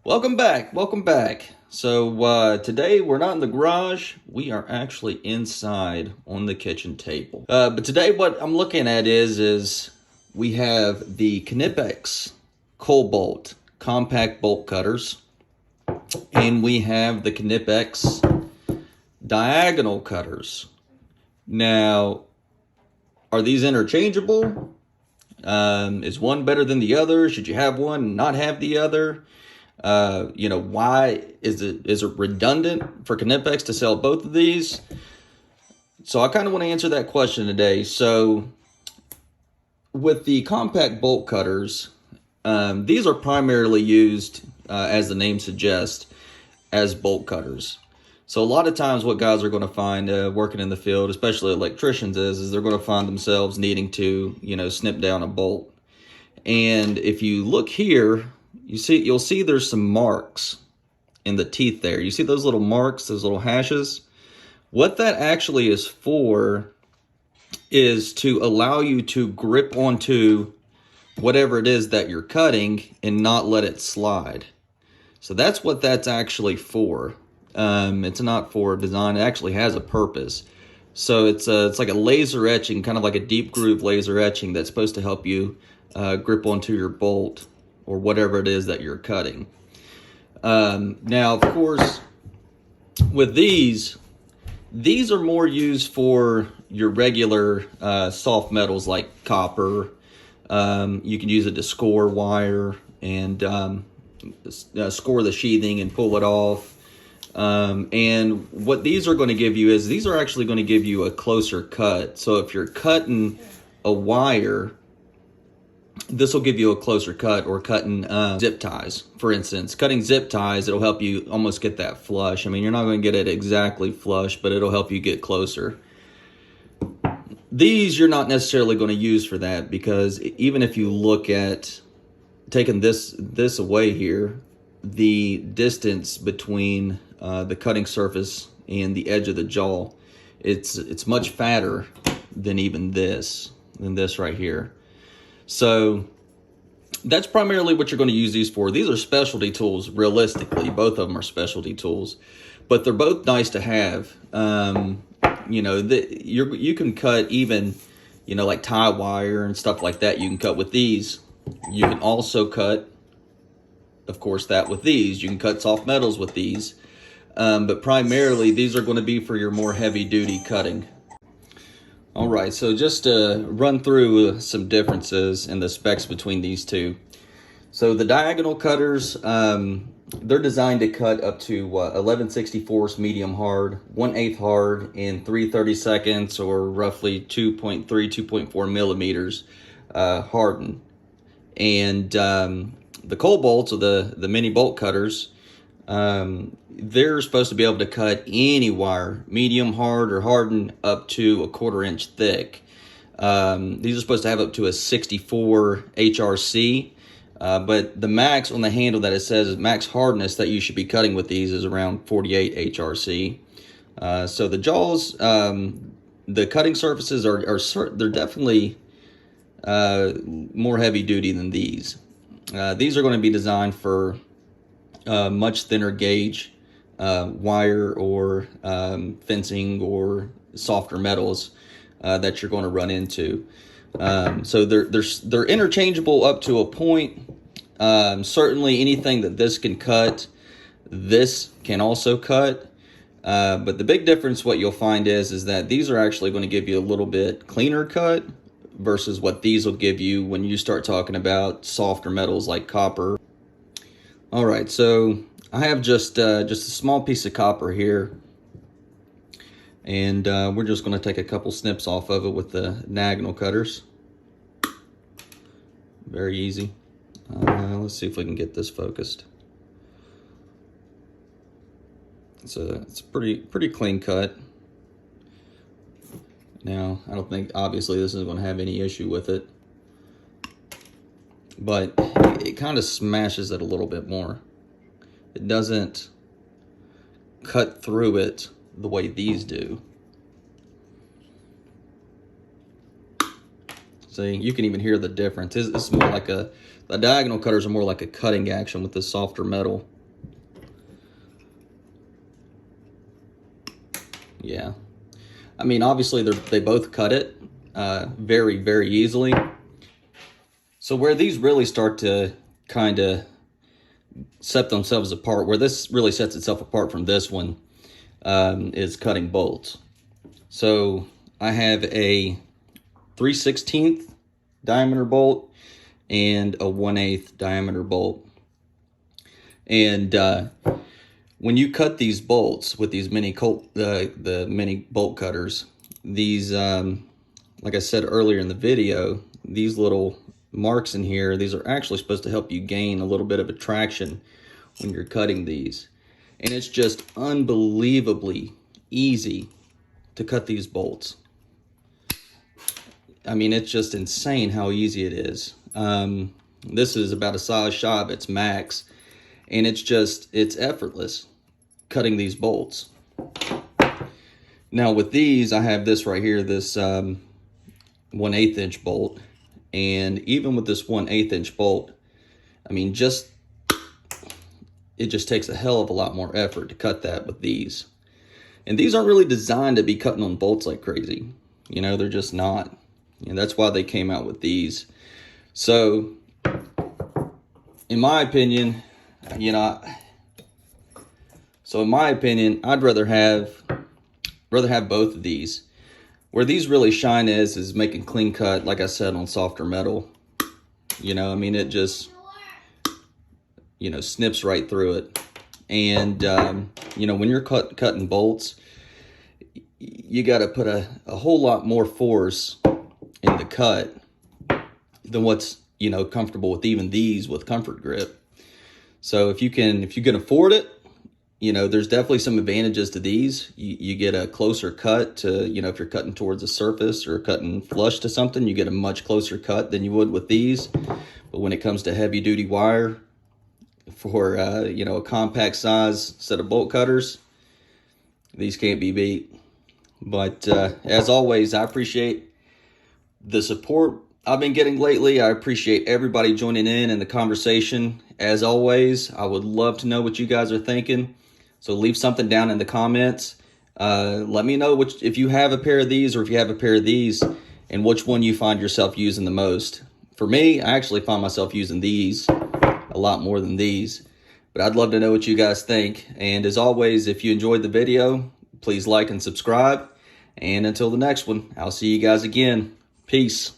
Welcome back. Welcome back. So today we're not in the garage. We are actually inside on the kitchen table. But today what I'm looking at is we have the Knipex Cobolt compact bolt cutters, and we have the Knipex diagonal cutters. Now, are these interchangeable? Is one better than the other? Should you have one and not have the other? Why is it redundant for Knipex to sell both of these? So I kind of want to answer that question today. So with the compact bolt cutters, these are primarily used, as the name suggests, as bolt cutters. So a lot of times what guys are going to find working in the field, especially electricians, is they're going to find themselves needing to, snip down a bolt. And if you look here, you'll see there's some marks in the teeth there. You see those little marks, those little hashes? What that actually is for is to allow you to grip onto whatever it is that you're cutting and not let it slide. So that's what that's actually for. It's not for design. It actually has a purpose. So it's like a laser etching, kind of like a deep groove laser etching that's supposed to help you grip onto your bolt or whatever it is that you're cutting. Now, of course, with these are more used for your regular soft metals like copper. You can use it to score wire and score the sheathing and pull it off. And what these are going to give you is these are actually going to give you a closer cut. So if you're cutting a wire, this will give you a closer cut, or cutting zip ties, for instance. Cutting zip ties, it'll help you almost get that flush. I mean, you're not going to get it exactly flush, but it'll help you get closer. These you're not necessarily going to use for that, because even if you look at taking this away here, the distance between the cutting surface and the edge of the jaw, it's much fatter than even this right here. So that's primarily what you're going to use these for. These are specialty tools, realistically. Both of them are specialty tools, but they're both nice to have. You can cut even, like tie wire and stuff like that. You can cut with these. You can also cut, of course, that with these. You can cut soft metals with these. But primarily, these are going to be for your more heavy-duty cutting. All right, so just to run through some differences in the specs between these two. So the diagonal cutters, they're designed to cut up to 11/64 medium hard, 1/8 hard, and 3/32 or roughly 2.3, 2.4 millimeters hardened. And the Cobolts, or the mini bolt cutters, they're supposed to be able to cut any wire, medium hard or hardened, up to 1/4 inch thick. These are supposed to have up to a 64 HRC, but the max on the handle that it says is max hardness that you should be cutting with these is around 48 HRC. So the jaws, the cutting surfaces they're definitely more heavy duty than these. These are going to be designed for much thinner gauge wire or fencing or softer metals that you're going to run into. So they're interchangeable up to a point. Certainly anything that this can cut, this can also cut. But the big difference, what you'll find is that these are actually going to give you a little bit cleaner cut versus what these will give you when you start talking about softer metals like copper. All right, so I have just a small piece of copper here, and we're just going to take a couple snips off of it with the diagonal cutters. Very easy. Let's see if we can get this focused. It's a pretty clean cut. Now, I don't think, obviously, this isn't going to have any issue with it, but it kind of smashes it a little bit more. It doesn't cut through it the way these do. See, you can even hear the difference. It's more like The diagonal cutters are more like a cutting action with the softer metal. Yeah. I mean, obviously they both cut it very, very easily. So where these really start to kind of set themselves apart, where this really sets itself apart from this one, is cutting bolts. So I have a 3/16 diameter bolt and a 1/8 diameter bolt. And when you cut these bolts with these mini the mini bolt cutters, these like I said earlier in the video, these little marks in here, these are actually supposed to help you gain a little bit of attraction when you're cutting these. And it's just unbelievably easy to cut these bolts. I mean, it's just insane how easy it is. This is about a size shy of its max, and it's effortless cutting these bolts. Now with these, I have this right here, this 1/8 inch bolt, and even with this 1/8 inch bolt, I mean, it just takes a hell of a lot more effort to cut that with these. And these aren't really designed to be cutting on bolts like crazy. You know, they're just not. And that's why they came out with these. So, in my opinion, I'd rather have both of these. Where these really shine is making clean cut, like I said, on softer metal. You know, I mean, it just, snips right through it. And, when you're cutting bolts, you got to put a whole lot more force in the cut than what's, comfortable with even these with comfort grip. So if you can afford it, there's definitely some advantages to these. You get a closer cut to, if you're cutting towards a surface or cutting flush to something, you get a much closer cut than you would with these. But when it comes to heavy duty wire for, a compact size set of bolt cutters, these can't be beat. But as always, I appreciate the support I've been getting lately. I appreciate everybody joining in the conversation. As always, I would love to know what you guys are thinking. So leave something down in the comments. Let me know if you have a pair of these or if you have a pair of these and which one you find yourself using the most. For me, I actually find myself using these a lot more than these. But I'd love to know what you guys think. And as always, if you enjoyed the video, please like and subscribe. And until the next one, I'll see you guys again. Peace.